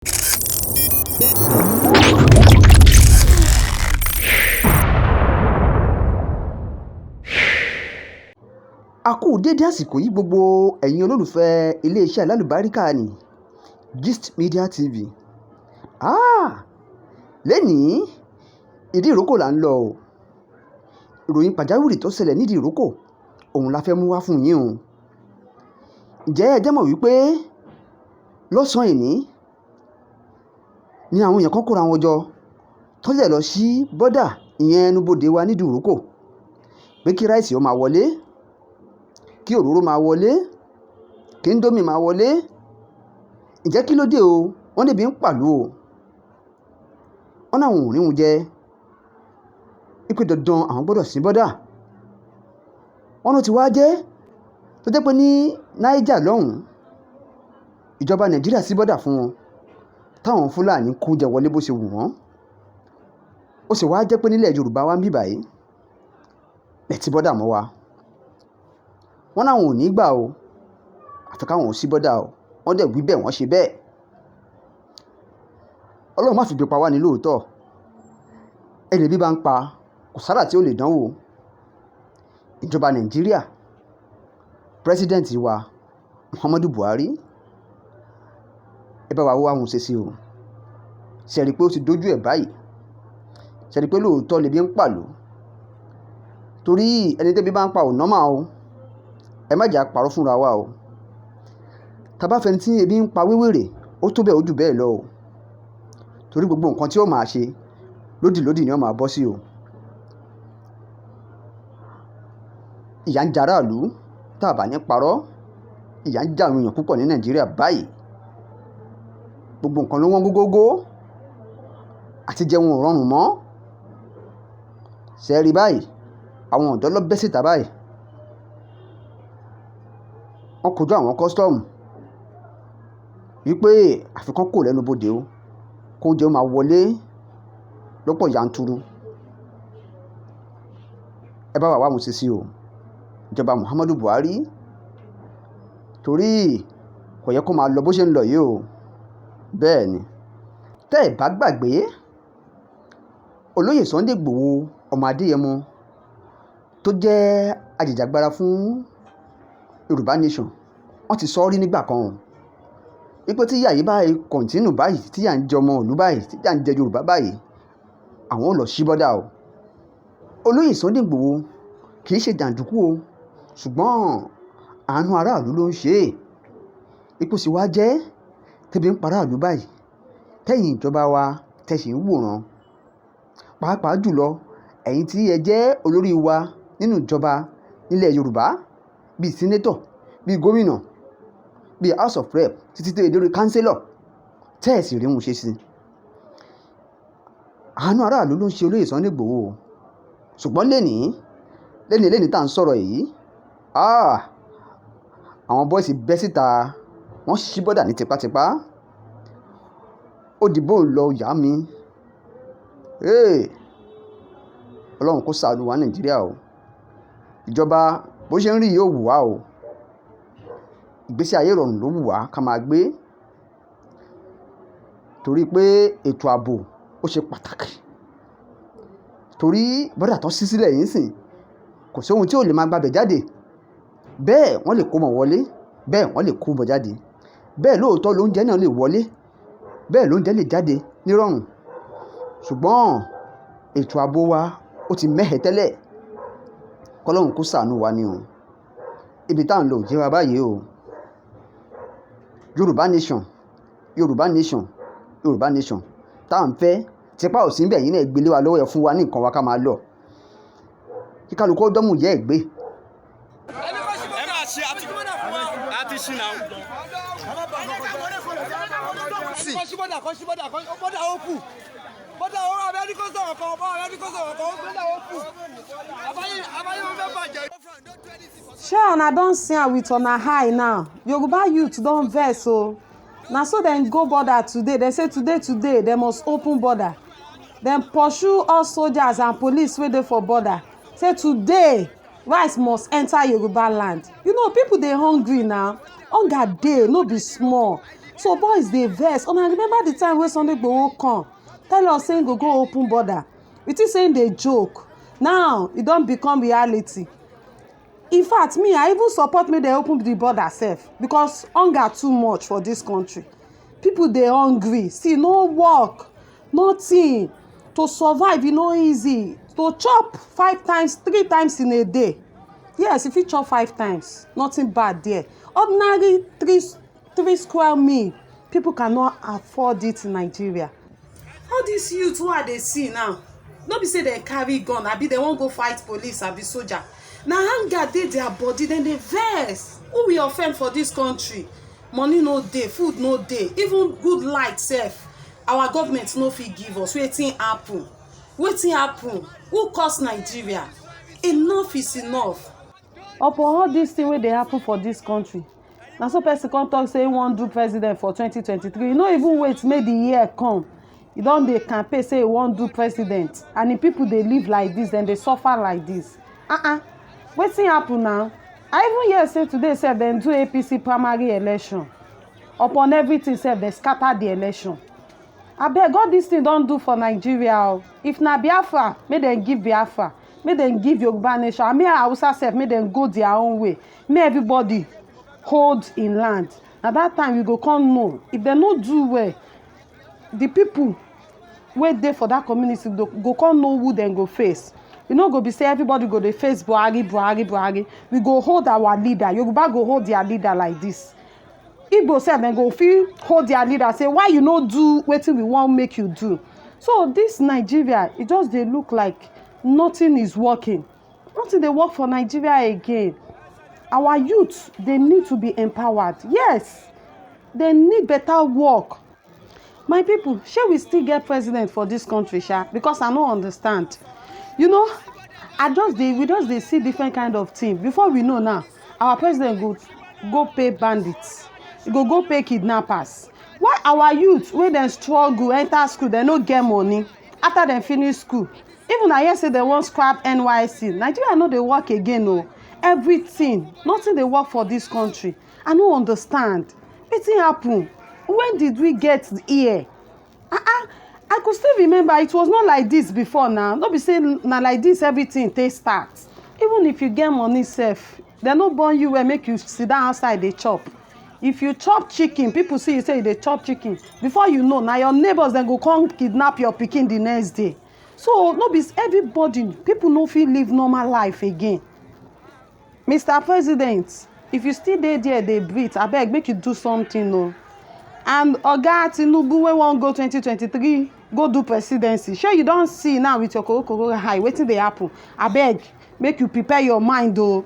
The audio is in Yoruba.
A kú dédé àsìkò yìí gbogbo ẹ̀yin olólùfẹ́ iléeṣẹ́ alálùbáríkà ní Gist Media TV. Lénìí Idiroko là ń lọ o. Ìròyìn pàjáwìrì tó ṣẹlẹ̀ ní Idiroko òun la fẹ́ mú wá fún yín o. Ǹjẹ́ ẹ jẹ́ mọ̀ wípé lọ́sàn-án ìní ni àwọn èèyàn kan kóra wọn jọ tó lè lọ sí bọ́dà ìyẹn ẹnubodè wa ní Idiroko pé kí ráìsì ó máa wọlé, kí òróró máa wọlé, kí índómì máa wọlé. Ǹjẹ́ kí ló dé o? Wọ́n níbi ń pàlú o. Wọ́n náà wọn ò rí wọn jẹ wípé dandan àwọn gbọ́dọ̀ sí bọ́dà. Wọ́n ló ti wá jẹ́ tó jẹ́ pé ní Niger lọ́hùn-ún ìjọba Nàìjíríà sí bọ́dà fún wọn táwọn Fúlàní kó jẹ wọlé bó ṣe wù wọ́n. Ó sì wá jẹ́ pé nílẹ̀ Yorùbá wa ń bí báyìí lẹ̀ tí bọ́dà mọ́ wa. Wọ́n náà wọn ò ní gbà o àfi káwọn ò sí bọ́dà o. Wọ́n dẹ̀ wí bẹ́ẹ̀ wọ́n ṣe bẹ́ẹ̀. Ọlọ́run má fi gbé pa wá ní lóòótọ́. Ẹni bí bá ń pa kò sára tí ó lè dánwò. Ìjọba Nàìjíríà pírẹ́sídẹ̀ǹtì wa Muhammadu Buhari ẹ bá wa wá wọn ṣe sí o. Ṣé rí pé ó ti dójú ẹ̀ báyìí? Ṣé rí pé lóòótọ́ lè bí ń pàlú? Torí ẹni tẹ́bí bá ń pa ò nọ́mà o. Ẹ má jà parọ́ fúnra wa o. Tá bá fẹni tí ebi ń pa wéwèrè ó tó bẹ́ẹ̀ ó jù bẹ́ẹ̀ lọ o. Torí gbogbo nǹkan tí ó máa ṣe lódìlódì ni ó máa bọ́ sí o. Ìyà ń jara ìlú tá a bá ní parọ́. Ìyà ń jà àwọn èèyàn púpọ̀ ní Nàìjíríà báyìí. Gbogbo nǹkan ló wọ́n gógógó àti jẹun ò rọrùn mọ́. Ṣé rí báyìí àwọn ọ̀dọ́ lọ bẹ́ síta báyìí. Wọ́n kojú àwọn kọ́sítọ́ọ̀mù wípé àfikún kò lẹ́nu bodè o kó oúnjẹ máa wọlé lọ́pọ̀ yanturu. Ẹ bá wà mú sí o ìjọba Muhammadu Buhari, torí kò yẹ kó máa lọ bó ṣe ń lọ yìí o. Bẹ́ẹ̀ ni tẹ́ ẹ̀ bá gbàgbé olóyè Sunday Igboho ọmọ Adéyẹmọ tó jẹ́ ajìjàgbara fún Yorùbá Nation, wọ́n ti sọ rí nígbà kan wípé tí ìyà yìí báyìí kọ̀ǹtínù báyìí tí yà ń jẹ ọmọ ìlú báyìí tí yà ń jẹ Yorùbá báyìí àwọn ò lọ sí bọ́dà o. Olóyè Sunday Igboho kì í ṣe jàǹdùkú o ṣùgbọ́n àánú aráàlú ló ń ṣe é. Ipò sì wá jẹ́ tẹ́bi ń para ìlú báyìí tẹ́yìn ìjọba wa tẹ̀sí ń wòran. Pàápàá jùlọ ẹ̀yin tí ẹ jẹ́ olórí wa nínú ìjọba nílẹ̀ Yorùbá bíi sínétọ̀, bíi gómìnà, bíi house of rep títí tó ìdórí kánsílọ̀ tẹ́ẹ̀sì rí wọn ṣe sí. Àánú aráàlú ló ń ṣe olóyè Sunday Igboho. Ṣùgbọ́n lénìí tá à ń sọ̀rọ̀ yìí àwọn bọ́ìsì bẹ́ síta wọ́n ṣí bọ́dà ní tipátipá. Ó dìbò ń lọ yá mi. Ọlọ́run kó ṣàánú wa Nàìjíríà o. Ìjọba bó ṣe ń rí yóò wù wá o. Ìgbésí ayé ìrọ̀rùn ló wù wá ká máa gbé. Torí pé ètò ààbò ó ṣe pàtàkì. Torí bọ́dà tó ṣí sílẹ̀ yìí sìn kò sí ohun tí ò lè máa gbabẹ̀ jáde. Bẹ́ẹ̀ wọ́n lè kó mọ̀ wọlé, bẹ́ẹ̀ wọ́n lè kó mọ̀ jáde. Bẹ́ẹ̀ lóòótọ́ lóúnjẹ náà lè wọlé, bẹ́ẹ̀ lóúnjẹ lè jáde nírọ̀rùn. Ṣùgbọ́n ètò ààbò wa ó ti mẹ́hẹ̀ tẹ́lẹ̀. Kọ́lọ́run kó ṣàánú wa ni o. Ibi tá à ń lọ ò jẹ́ wa báyìí o. Yorùbá Nation, Yorùbá Nation, Yorùbá Nation tá à ń fẹ́ tipa ò sí níbẹ̀ yìí náà gbélé wa lọ́wọ́ ẹ̀ fún wa ní nǹkan wa ká máa lọ. Kí kálukú dọ́mù yẹ́ ẹ̀ gbé. Shey una don see am with una eye now. Yoruba youth don vex o. Na so dem go border today. Dem say today dem must open border. Dem pursue all soldiers and police wey dey for border. Say today rice must enter Yoruba land. You know people dey hungry now. Hunger dey no be small. so boys dey vex. Una remember the time wey Sunday Igboho come tell us say go open border, we think say dey joke. Now e don become reality. In fact, me I even support make dem open the border sef, because hunger too much for this country. People dey hungry, see, no work, nothing. To survive e no easy. To chop 5 times 3 times in a day, yes, if you chop 5 times, nothing bad there. Ordinary 3 square meal, people cannot afford it in Nigeria. All these youth who I dey see now, no be say dem carry gun abi dem wan go fight police abi soldier. Na hunger dey their body, dem dey vex. Who we offend for this country? Money no dey, food no dey, even good light sef our government no fit give us. Wetin happen? Wetin happen? Who cause Nigeria? Enough is enough. Upon all dis thing wey dey happen for dis country, na so person come talk say he wan do president for 2023. E no even wait make the year come, e don dey campaign say he wan do president, and the people dey live like this, dem dey suffer like this. Wetin happen now? I even hear say today sef dem do APC primary election. Upon everything sef dem scatter the election. Abeg, all dis thing don do for Nigeria o. If na Biafra, make dem give Biafra, make dem give Yoruba nation, and make Hausa sef make dem go their own way, make everybody hold im land. Na that time we go come know if dem no do well, the people wey dey for that community go come know who dem go face. E no go be say everybody go dey face Buhari. We go hold our leader. Yoruba go hold their leader like this. Igbo sef dem go fit hold their leader, say why you no do wetin we wan make you do. So this Nigeria, e just dey look like nothing is working. Nothing dey work for Nigeria again. Our youth, they need to be empowered. Yes, they need better work. My people, shey we still get president for this country sha? Because I no understand. You know, we just dey see different kind of thing. Before we know now, our president go pay bandits, he go pay kidnappers. Why our youth wey dem struggle enter school, dem no get money after dem finish school? Even I hear say dem wan scrap NYSC. Nigeria no dey work again o. Everything, nothing dey work for this country. I no understand. Wetin happen? When did we get here? I could still remember it was not like this before now. No be say na like this everything take start. Even if you get money sef, dem no born you well make you sit down outside dey chop. If you chop chicken, people see you say you dey chop chicken, before you know, na your neighbors dem go come kidnap your pikin the next day. So no be everybody, people no fit live normal life again. Mr. President, if you still dey there dey breathe, abeg make you do something o. And Oga Tinubu wey wan go 2023 go do presidency, shey you don see now with your korokoro eye wetin dey happen? Abeg make you prepare your mind o.